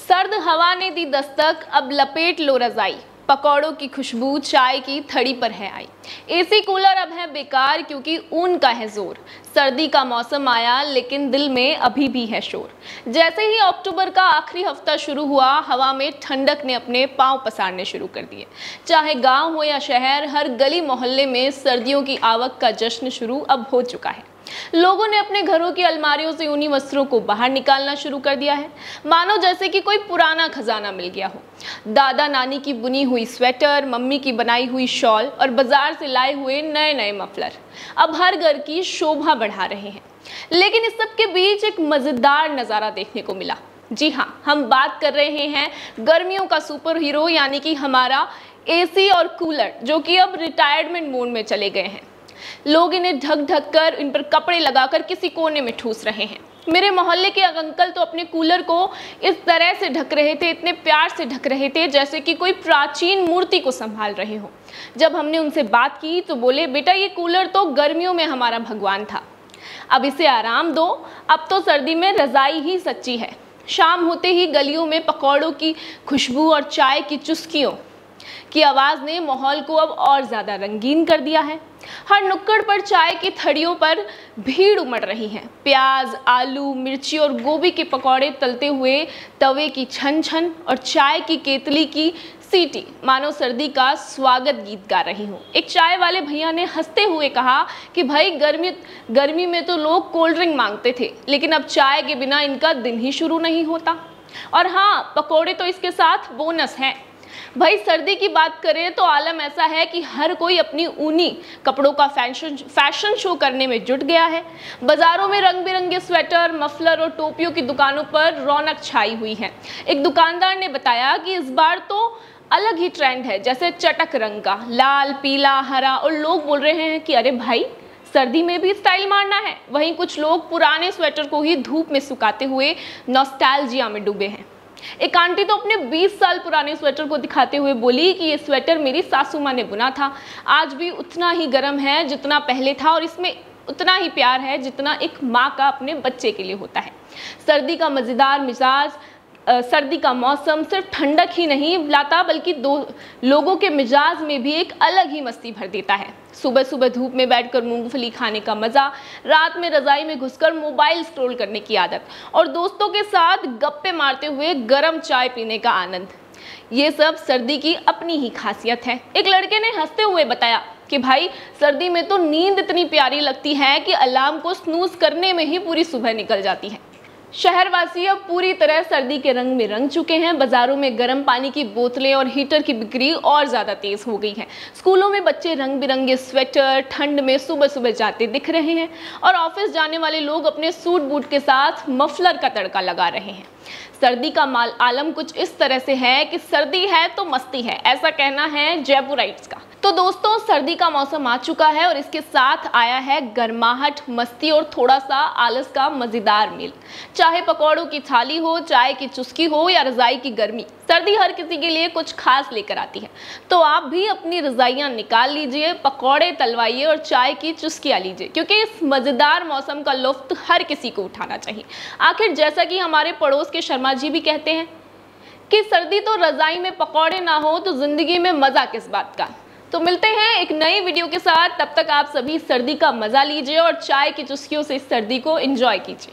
सर्द हवा ने दी दस्तक, अब लपेट लो रजाई। पकौड़ों की खुशबू चाय की थड़ी पर है आई। एसी कूलर अब है बेकार क्योंकि ऊन का है जोर। सर्दी का मौसम आया लेकिन दिल में अभी भी है शोर। जैसे ही अक्टूबर का आखिरी हफ्ता शुरू हुआ, हवा में ठंडक ने अपने पांव पसारने शुरू कर दिए। चाहे गांव हो या शहर, हर गली मोहल्ले में सर्दियों की आवक का जश्न शुरू अब हो चुका है। लोगों ने अपने घरों की अलमारियों से ऊनी वस्त्रों को बाहर निकालना शुरू कर दिया है, मानो जैसे कि कोई पुराना खजाना मिल गया हो। दादा नानी की बुनी हुई स्वेटर, मम्मी की बनाई हुई शॉल और बाजार से लाए हुए नए नए मफलर अब हर घर की शोभा बढ़ा रहे हैं। लेकिन इस सब के बीच एक मजेदार नज़ारा देखने को मिला। जी हाँ, हम बात कर रहे हैं गर्मियों का सुपर हीरो यानी कि हमारा एसी और कूलर, जो कि अब रिटायरमेंट मोड में चले गए हैं। लोग इन्हें ढक ढक कर, इन पर कपड़े लगाकर किसी कोने में ठूस रहे हैं। मेरे मोहल्ले के अंकल तो अपने कूलर को इस तरह से ढक रहे थे, इतने प्यार से ढक रहे थे जैसे कि कोई प्राचीन मूर्ति को संभाल रहे हो। जब हमने उनसे बात की तो बोले, बेटा ये कूलर तो गर्मियों में हमारा भगवान था, अब इसे आराम दो। अब तो सर्दी में रजाई ही सच्ची है। शाम होते ही गलियों में पकौड़ों की खुशबू और चाय की चुस्कियों की आवाज़ ने माहौल को अब और ज़्यादा रंगीन कर दिया है। हर नुक्कड़ पर चाय की थड़ियों पर भीड़ उमड़ रही है। प्याज, आलू, मिर्ची और गोभी के पकौड़े तलते हुए, तवे की छन छन और चाय की केतली की सीटी मानो सर्दी का स्वागत गीत गा रही हूँ। एक चाय वाले भैया ने हंसते हुए कहा कि भाई गर्मी में तो लोग कोल्ड ड्रिंक मांगते थे, लेकिन अब चाय के बिना इनका दिन ही शुरू नहीं होता। और हाँ, पकौड़े तो इसके साथ बोनस हैं। भाई सर्दी की बात करें तो आलम ऐसा है कि हर कोई अपनी ऊनी कपड़ों का फैशन शो करने में जुट गया है। बाजारों में रंग बिरंगे स्वेटर, मफलर और टोपियों की दुकानों पर रौनक छाई हुई है। एक दुकानदार ने बताया कि इस बार तो अलग ही ट्रेंड है, जैसे चटक रंग का, लाल, पीला, हरा। और लोग बोल रहे हैं कि अरे भाई, सर्दी में भी स्टाइल मारना है। वहीं कुछ लोग पुराने स्वेटर को ही धूप में सुखाते हुए नॉस्टैल्जिया में डूबे हैं। एक आंटी तो अपने 20 साल पुराने स्वेटर को दिखाते हुए बोली कि ये स्वेटर मेरी सासू माँ ने बुना था, आज भी उतना ही गर्म है जितना पहले था और इसमें उतना ही प्यार है जितना एक माँ का अपने बच्चे के लिए होता है। सर्दी का मज़ेदार मिजाज, सर्दी का मौसम सिर्फ ठंडक ही नहीं लाता बल्कि लोगों के मिजाज में भी एक अलग ही मस्ती भर देता है। सुबह सुबह धूप में बैठकर मूंगफली खाने का मज़ा, रात में रज़ाई में घुसकर मोबाइल स्क्रॉल करने की आदत और दोस्तों के साथ गप्पे मारते हुए गर्म चाय पीने का आनंद, ये सब सर्दी की अपनी ही खासियत है। एक लड़के ने हंसते हुए बताया कि भाई सर्दी में तो नींद इतनी प्यारी लगती है कि अलार्म को स्नूज करने में ही पूरी सुबह निकल जाती है। शहरवासी अब पूरी तरह सर्दी के रंग में रंग चुके हैं। बाजारों में गर्म पानी की बोतलें और हीटर की बिक्री और ज़्यादा तेज़ हो गई है। स्कूलों में बच्चे रंग बिरंगे स्वेटर ठंड में सुबह सुबह जाते दिख रहे हैं और ऑफिस जाने वाले लोग अपने सूट बूट के साथ मफलर का तड़का लगा रहे हैं। सर्दी का माल आलम कुछ इस तरह से है कि सर्दी है तो मस्ती है, ऐसा कहना है जयपुराइट्स का। तो दोस्तों, सर्दी का मौसम आ चुका है और इसके साथ आया है गर्माहट, मस्ती और थोड़ा सा आलस का मज़ेदार मेल। चाहे पकौड़ों की थाली हो, चाय की चुस्की हो या रज़ाई की गर्मी, सर्दी हर किसी के लिए कुछ खास लेकर आती है। तो आप भी अपनी रज़ाइयाँ निकाल लीजिए, पकौड़े तलवाइए और चाय की चुस्कियाँ लीजिए, क्योंकि इस मज़ेदार मौसम का लुत्फ़ हर किसी को उठाना चाहिए। आखिर जैसा कि हमारे पड़ोस के शर्मा जी भी कहते हैं कि सर्दी तो रज़ाई में पकौड़े ना हो तो ज़िंदगी में मज़ा किस बात का। तो मिलते हैं एक नई वीडियो के साथ, तब तक आप सभी सर्दी का मज़ा लीजिए और चाय की चुस्कियों से इस सर्दी को एंजॉय कीजिए।